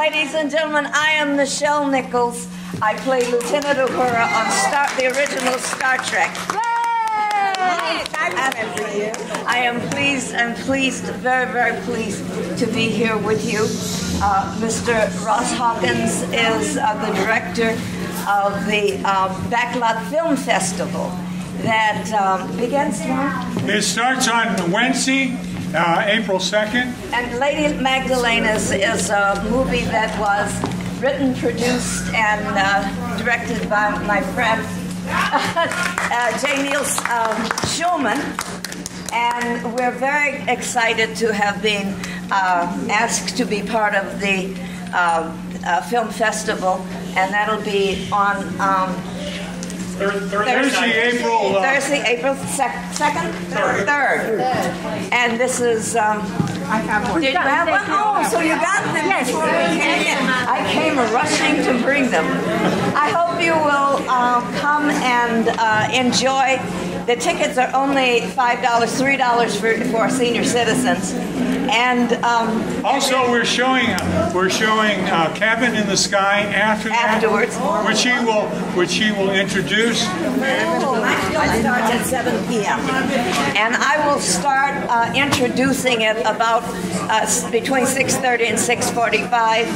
Ladies and gentlemen, I am Nichelle Nichols. I play Lieutenant Uhura on the original Star Trek. I am pleased, very, very pleased to be here with you. Mr. Ross Hawkins is the director of the Backlot Film Festival that begins tomorrow. It starts on Wednesday, April 2nd. And Lady Magdalene is a movie that was written, produced, and directed by my friend J. Neil Schulman. And we're very excited to have been asked to be part of the film festival, and that'll be on Thursday, April 2nd? 3rd. And this is, I have one. Did you have one? Oh, so you got them. Yes. I came rushing to bring them. I hope you will come and enjoy. The tickets are only $5, $3 for senior citizens. And also we're showing Cabin in the Sky afterwards, which he will introduce. It starts at 7 p.m. and I will start introducing it about between 6:30 and 6:45.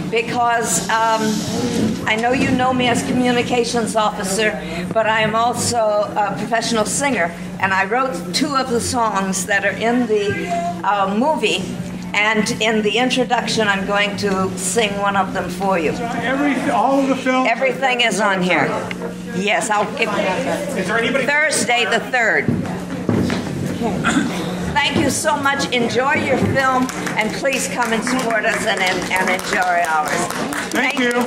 Because I know you know me as communications officer, but I am also a professional singer, and I wrote 2 of the songs that are in the movie, and in the introduction I'm going to sing one of them for you. All of the films? Everything is on here. Yes, I'll give Thursday the 3rd. Thank you so much. Enjoy your film, and please come and support us and enjoy ours. Thank you.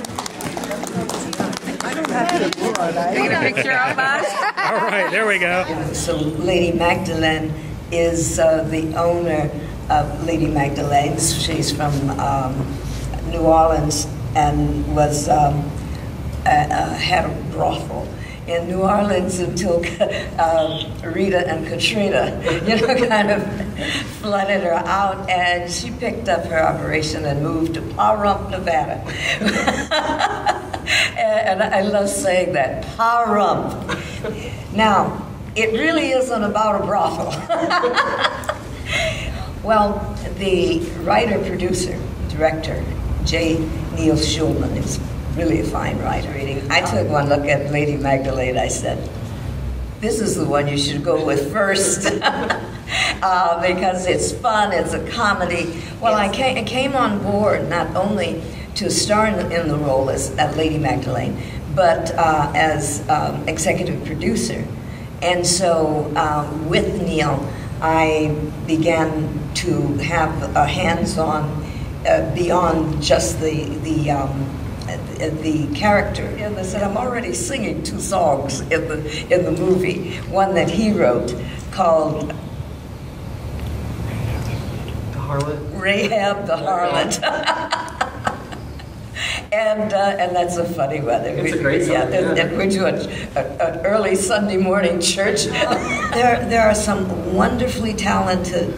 Take a picture of us. All right, there we go. So Lady Magdalene is the owner of Lady Magdalene's. She's from New Orleans and was had a brothel in New Orleans until Rita and Katrina, kind of flooded her out, and she picked up her operation and moved to Pahrump, Nevada. And I love saying that, Pahrump. Now, it really isn't about a brothel. Well, the writer, producer, director, J. Neil Schulman, is really a fine writer. I took one look at Lady Magdalene. I said, this is the one you should go with first. Because it's fun, it's a comedy. Well, I came on board not only to star in the role as Lady Magdalene, but as executive producer. And so with Neil, I began to have a hands-on beyond just the character. And I said, I'm already singing 2 songs in the movie. One that he wrote called Rahab the Harlot. And that's a funny one. It's a great song. Yeah. We do an early Sunday morning church. There are some wonderfully talented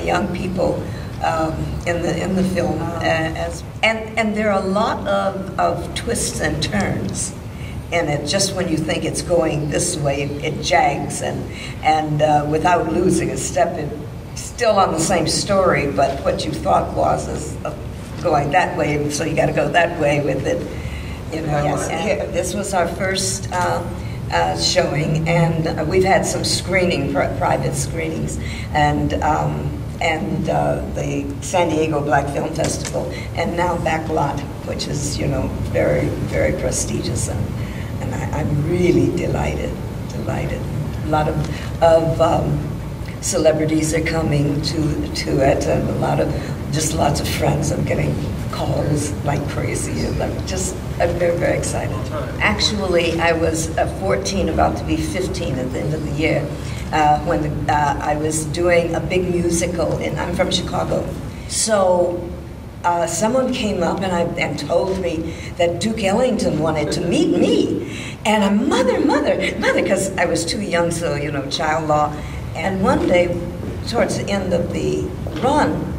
young people in the film, and there are a lot of twists and turns in it. Just when you think it's going this way, it jags, and without losing a step, it's still on the same story, but what you thought is going that way, so you got to go that way with it. Yes. This was our first showing, and we've had some private screenings, and the San Diego Black Film Festival, and now Backlot, which is very, very prestigious, and I'm really delighted. A lot of celebrities are coming to it, and lots of friends. I'm getting calls like crazy, and I'm very, very excited. Actually, I was 14, about to be 15 at the end of the year, when I was doing a big musical, and I'm from Chicago. So someone came up and told me that Duke Ellington wanted to meet me. And I'm mother, because I was too young, so, child law. And one day, towards the end of the run,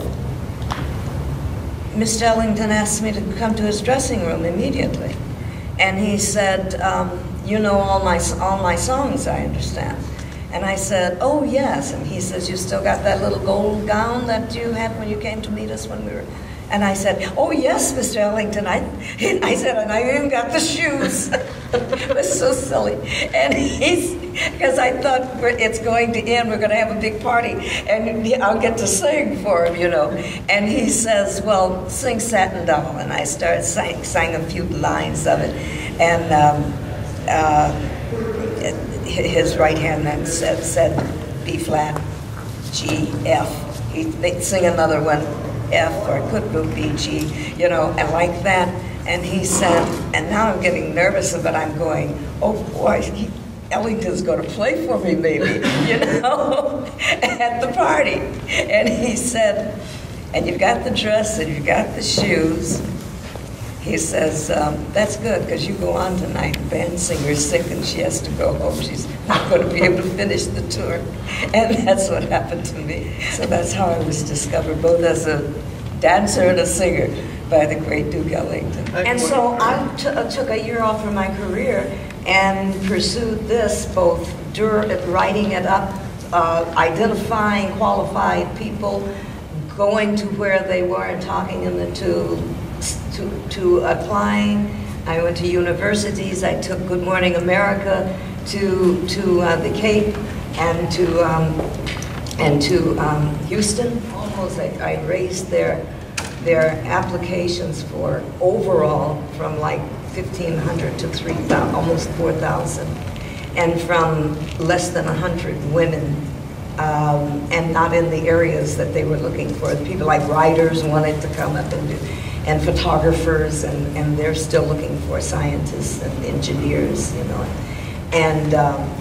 Mr. Ellington asked me to come to his dressing room immediately. And he said, you know all my songs, I understand. And I said, oh, yes. And he says, you still got that little gold gown that you had when you came to meet us when we were... And I said, oh, yes, Mr. Ellington. I said, and I even got the shoes. It was so silly. And because I thought it's going to end, we're going to have a big party, and I'll get to sing for him, you know. And he says, well, sing Satin Doll. And I started sang a few lines of it. And his right hand then said B flat, G, F. They'd sing another one, F, or it could be G, you know, and like that. And he said, and now I'm getting nervous, but I'm going, oh boy, Ellington's going to play for me maybe, you know, at the party. And he said, and you've got the dress and you've got the shoes. He says, that's good, because you go on tonight. The band singer's sick and she has to go home. She's not going to be able to finish the tour. And that's what happened to me. So that's how I was discovered, both as a dancer and a singer, by the great Duke Ellington. And so I took a year off from my career and pursued this, both writing it up, identifying qualified people, going to where they were and talking them to applying. I went to universities. I took Good Morning America to the Cape and to Houston. Almost, I raised their applications for overall from like 1,500 to 3,000, almost 4,000, and from less than 100 women, and not in the areas that they were looking for. People like writers wanted to come up and do, and photographers, and they're still looking for scientists and engineers, you know, and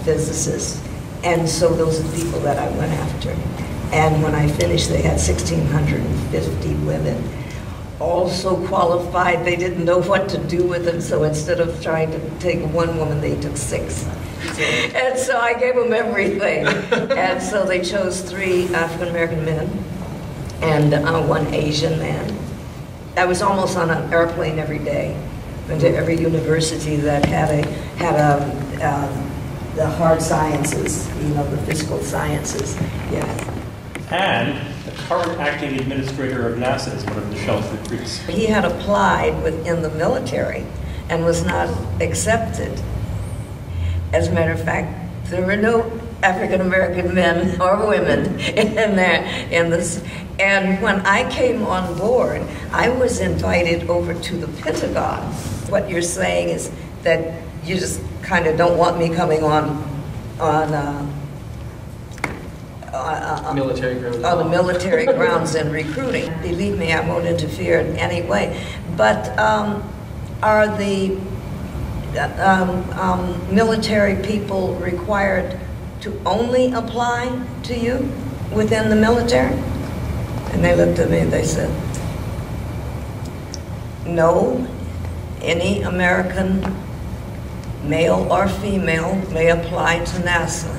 physicists. And so those are the people that I went after. And when I finished, they had 1,650 women, all so qualified, they didn't know what to do with them, so instead of trying to take one woman, they took 6. And so I gave them everything. And so they chose 3 African-American men and 1 Asian man. I was almost on an airplane every day. Went to every university that had the hard sciences, you know, the physical sciences. Yeah. And the current acting administrator of NASA is one of Nichelle's recruits. He had applied within the military and was not accepted. As a matter of fact, there were no African-American men or women in this. And when I came on board, I was invited over to the Pentagon. What you're saying is that you just kind of don't want me coming on military grounds. On the military grounds and recruiting. Believe me, I won't interfere in any way. But are the military people required to only apply to you within the military? And they looked at me and they said, no, any American, male or female, may apply to NASA.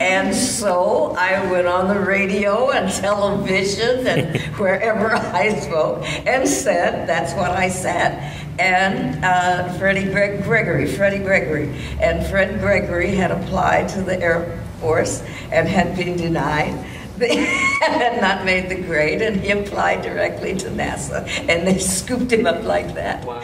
And so I went on the radio and television and wherever I spoke and said, that's what I said. And Freddie Gregory, and Fred Gregory had applied to the Air Force and had been denied. They had not made the grade, and he applied directly to NASA, and they scooped him up like that. Wow.